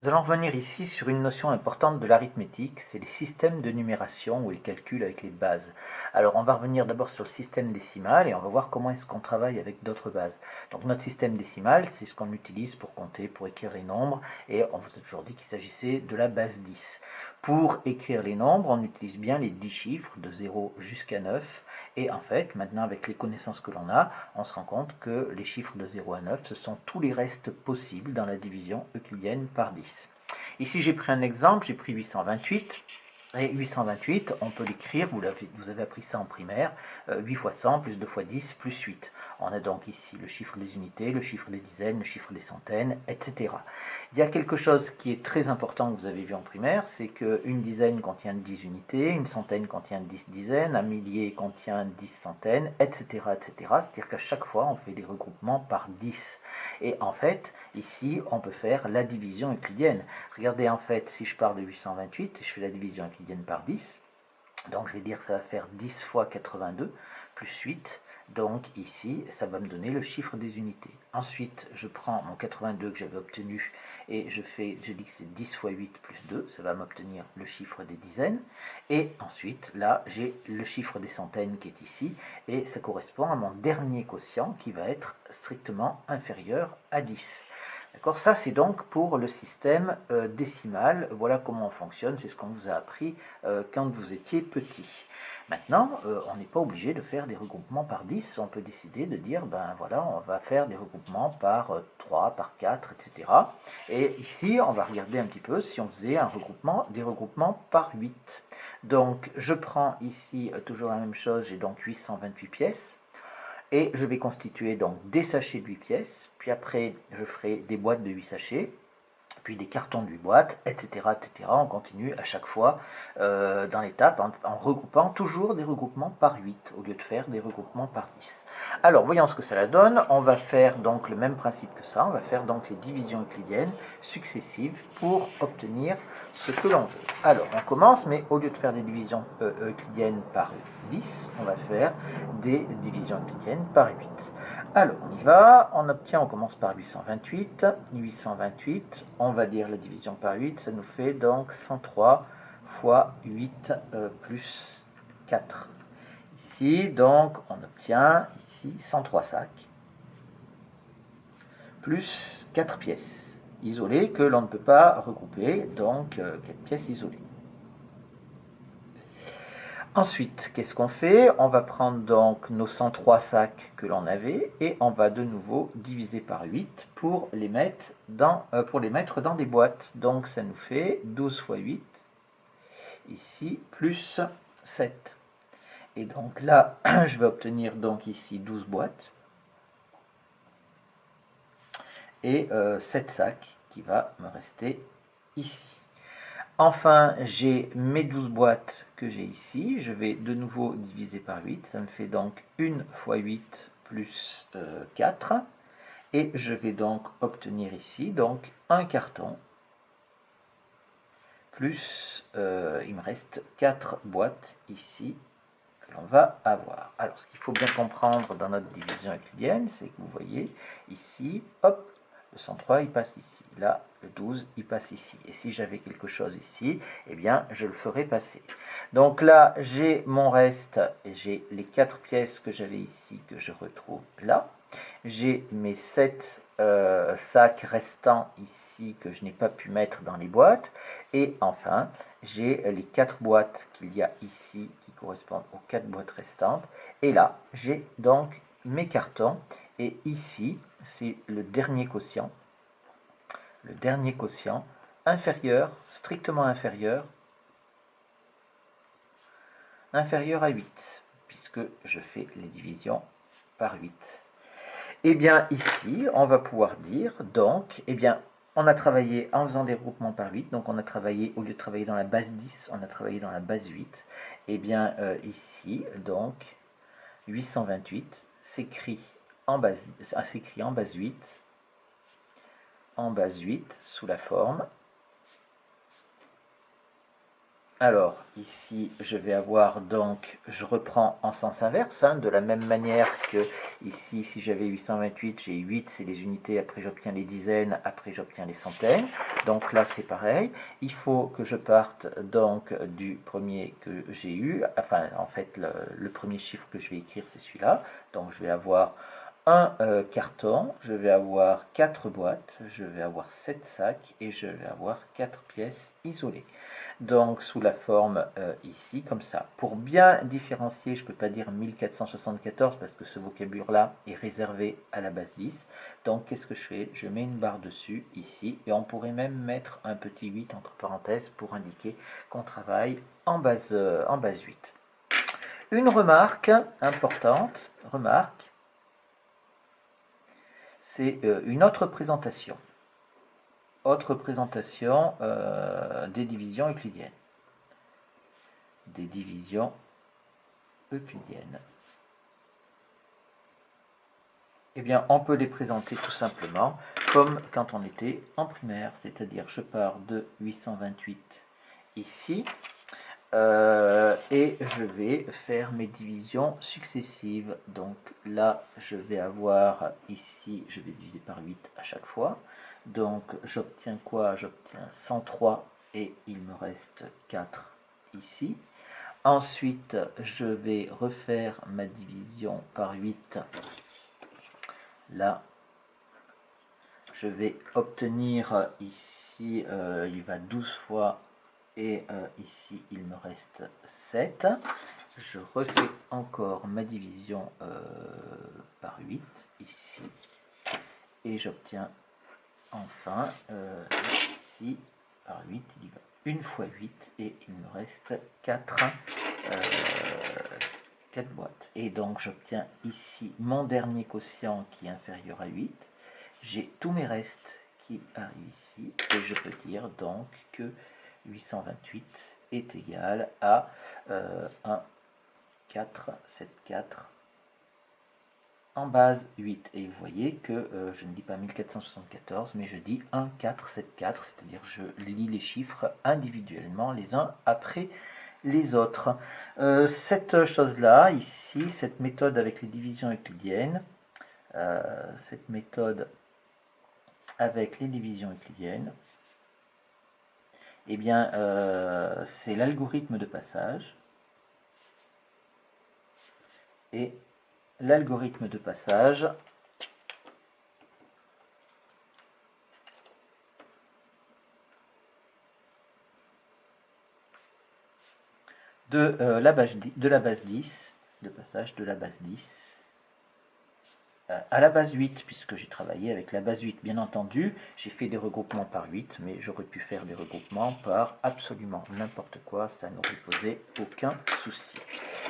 Nous allons revenir ici sur une notion importante de l'arithmétique, c'est les systèmes de numération ou les calculs avec les bases. Alors on va revenir d'abord sur le système décimal et on va voir comment est-ce qu'on travaille avec d'autres bases. Donc notre système décimal, c'est ce qu'on utilise pour compter, pour écrire les nombres, et on vous a toujours dit qu'il s'agissait de la base 10. Pour écrire les nombres, on utilise bien les 10 chiffres de 0 jusqu'à 9, et en fait, maintenant avec les connaissances que l'on a, on se rend compte que les chiffres de 0 à 9, ce sont tous les restes possibles dans la division euclidienne par 10. Ici, j'ai pris un exemple, j'ai pris 828. Et 828, on peut l'écrire, vous avez appris ça en primaire, 8 fois 100 plus 2 fois 10 plus 8. On a donc ici le chiffre des unités, le chiffre des dizaines, le chiffre des centaines, etc. Il y a quelque chose qui est très important que vous avez vu en primaire, c'est qu'une dizaine contient 10 unités, une centaine contient 10 dizaines, un millier contient 10 centaines, etc. etc. C'est-à-dire qu'à chaque fois, on fait des regroupements par 10. Et en fait, ici, on peut faire la division euclidienne. Regardez, en fait, si je pars de 828, je fais la division euclidienne par 10, donc je vais dire que ça va faire 10 fois 82 plus 8. Donc ici, ça va me donner le chiffre des unités. Ensuite, je prends mon 82 que j'avais obtenu et je dis que c'est 10 fois 8 plus 2. Ça va m'obtenir le chiffre des dizaines. Et ensuite, là, j'ai le chiffre des centaines qui est ici. Et ça correspond à mon dernier quotient qui va être strictement inférieur à 10. D'accord, ça c'est donc pour le système décimal. Voilà comment on fonctionne, c'est ce qu'on vous a appris quand vous étiez petit. Maintenant, on n'est pas obligé de faire des regroupements par 10. On peut décider de dire, ben voilà, on va faire des regroupements par 3, par 4, etc. Et ici, on va regarder un petit peu si on faisait des regroupements par 8. Donc, je prends ici toujours la même chose, j'ai donc 828 pièces. Et je vais constituer donc des sachets de 8 pièces, puis après je ferai des boîtes de 8 sachets, puis des cartons de 8 boîtes, etc. etc. On continue à chaque fois dans l'étape en regroupant toujours des regroupements par 8 au lieu de faire des regroupements par 10. Alors voyons ce que ça donne. On va faire donc le même principe que ça. On va faire donc les divisions euclidiennes successives pour obtenir ce que l'on veut. Alors on commence, mais au lieu de faire des divisions euclidiennes par 10, on va faire des divisions euclidiennes par 8. Alors, on y va, on commence par 828. 828, on va dire la division par 8, ça nous fait donc 103 fois 8 plus 4. Ici, donc, on obtient ici 103 sacs plus 4 pièces isolées que l'on ne peut pas regrouper, donc 4 pièces isolées. Ensuite, qu'est-ce qu'on fait? On va prendre donc nos 103 sacs que l'on avait et on va de nouveau diviser par 8 pour les mettre dans des boîtes. Donc ça nous fait 12 fois 8, ici, plus 7. Et donc là, je vais obtenir donc ici 12 boîtes et 7 sacs qui va me rester ici. Enfin, j'ai mes 12 boîtes que j'ai ici. Je vais de nouveau diviser par 8. Ça me fait donc 1 fois 8 plus 4. Et je vais donc obtenir ici donc un carton plus, il me reste 4 boîtes ici que l'on va avoir. Alors, ce qu'il faut bien comprendre dans notre division euclidienne, c'est que vous voyez ici, hop, le 103 il passe ici, là le 12 il passe ici, et si j'avais quelque chose ici, eh bien je le ferai passer. Donc là j'ai mon reste, et j'ai les 4 pièces que j'avais ici que je retrouve là, j'ai mes 7 sacs restants ici que je n'ai pas pu mettre dans les boîtes, et enfin j'ai les 4 boîtes qu'il y a ici qui correspondent aux 4 boîtes restantes, et là j'ai donc mes cartons, et ici c'est le dernier quotient inférieur, strictement inférieur à 8, puisque je fais les divisions par 8. Et bien ici, on va pouvoir dire donc, eh bien, on a travaillé en faisant des regroupements par 8, donc on a travaillé, au lieu de travailler dans la base 10, on a travaillé dans la base 8. Et bien ici, donc, 828 s'écrit en base 8, sous la forme Alors, ici, je vais avoir donc, je reprends en sens inverse, hein, de la même manière que ici, si j'avais 828, j'ai 8, c'est les unités, après j'obtiens les dizaines, après j'obtiens les centaines. Donc là, c'est pareil. Il faut que je parte donc du premier que j'ai eu. Enfin, en fait, le premier chiffre que je vais écrire, c'est celui-là. Donc, je vais avoir un carton, je vais avoir 4 boîtes, je vais avoir 7 sacs et je vais avoir 4 pièces isolées. Donc sous la forme ici, comme ça. Pour bien différencier, je ne peux pas dire 1474 parce que ce vocabulaire-là est réservé à la base 10. Donc qu'est-ce que je fais? Je mets une barre dessus, ici, et on pourrait même mettre un petit 8 entre parenthèses pour indiquer qu'on travaille en base 8. Une remarque importante, c'est une autre présentation. Autre présentation des divisions euclidiennes. Des divisions euclidiennes. Eh bien, on peut les présenter tout simplement comme quand on était en primaire, c'est-à-dire je pars de 828 ici, et je vais faire mes divisions successives. Donc là, je vais avoir ici, je vais diviser par 8 à chaque fois. Donc j'obtiens quoi? J'obtiens 103 et il me reste 4 ici. Ensuite, je vais refaire ma division par 8. Là, je vais obtenir ici, il va 12 fois et ici, il me reste 7. Je refais encore ma division par 8 ici et j'obtiens enfin ici par 8, il y va 1 fois 8 et il me reste 4 boîtes. Et donc j'obtiens ici mon dernier quotient qui est inférieur à 8. J'ai tous mes restes qui arrivent ici et je peux dire donc que 828 est égal à 1, 4, 7, 4 en base 8. Et vous voyez que je ne dis pas 1474, mais je dis 1, 4, 7, 4, c'est-à-dire je lis les chiffres individuellement les uns après les autres. Cette chose-là, ici, cette méthode avec les divisions euclidiennes, cette méthode avec les divisions euclidiennes, eh bien, c'est l'algorithme de passage. Et l'algorithme de passage de la base 10, de passage de la base 10 à la base 8, puisque j'ai travaillé avec la base 8. Bien entendu, j'ai fait des regroupements par 8, mais j'aurais pu faire des regroupements par absolument n'importe quoi, ça n'aurait posé aucun souci.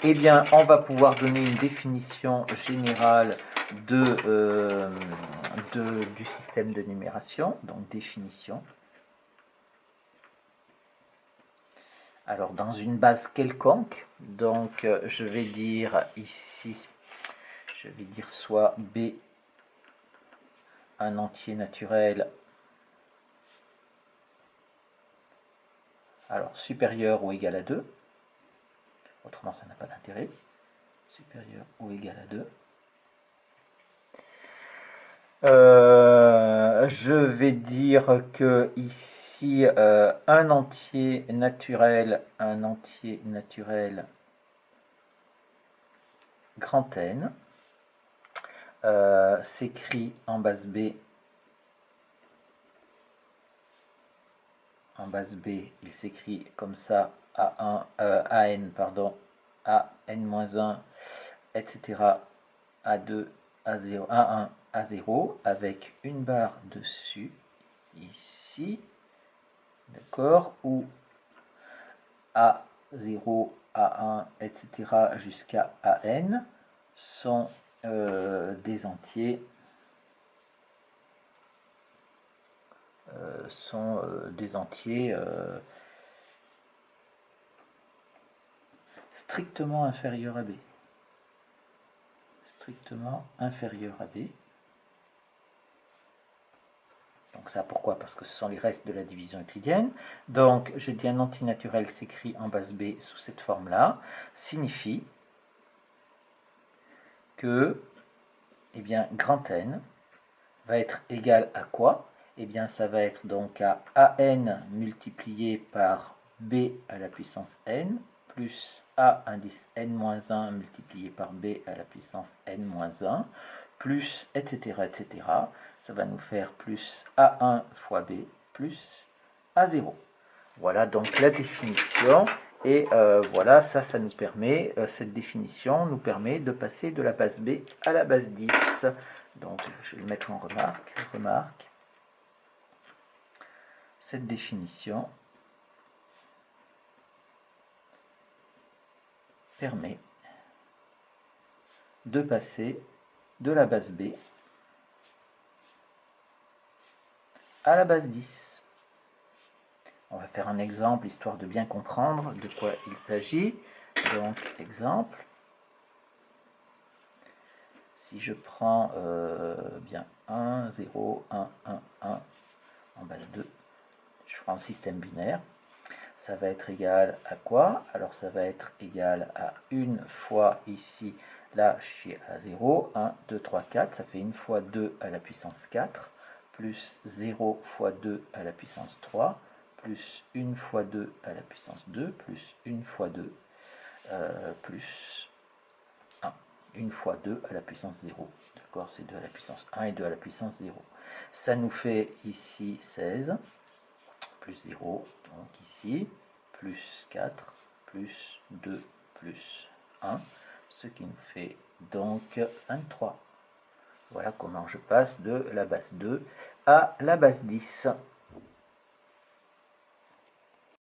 Eh bien, on va pouvoir donner une définition générale du système de numération, donc définition. Alors, dans une base quelconque, donc je vais dire ici, je vais dire soit B, un entier naturel, alors supérieur ou égal à 2, autrement ça n'a pas d'intérêt, supérieur ou égal à 2. Je vais dire que ici, un entier naturel grand N, s'écrit en base B. En base B, il s'écrit comme ça, A1, AN, pardon, AN-1, etc., A2, A0, A1, A0, avec une barre dessus, ici, d'accord, ou A0, A1, etc., jusqu'à AN, sont des entiers strictement inférieurs à B. Strictement inférieur à B. Donc ça, pourquoi? Parce que ce sont les restes de la division euclidienne. Donc, je dis un antinaturel s'écrit en base B sous cette forme-là, signifie que, eh bien, grand N va être égal à quoi? Eh bien, ça va être donc à AN multiplié par B à la puissance N, plus A indice N-1 multiplié par B à la puissance N-1, plus, etc., etc. Ça va nous faire plus A1 fois B, plus A0. Voilà donc la définition. Et voilà, ça nous permet, cette définition nous permet de passer de la base B à la base 10. Donc, je vais le mettre en remarque. Remarque. Cette définition permet de passer de la base B à la base 10. On va faire un exemple histoire de bien comprendre de quoi il s'agit. Donc, exemple. Si je prends bien 1, 0, 1, 1, 1 en base 2, je prends un système binaire. Ça va être égal à quoi? Alors ça va être égal à 1 fois ici, là je suis à 0, 1, 2, 3, 4, ça fait 1 fois 2 à la puissance 4, plus 0 fois 2 à la puissance 3, plus 1 fois 2 à la puissance 2, plus 1 fois 2, plus 1. 1 fois 2 à la puissance 0. D'accord, c'est 2 à la puissance 1 et 2 à la puissance 0. Ça nous fait ici 16, plus 0, donc ici, plus 4, plus 2, plus 1, ce qui nous fait donc 23. Voilà comment je passe de la base 2 à la base 10.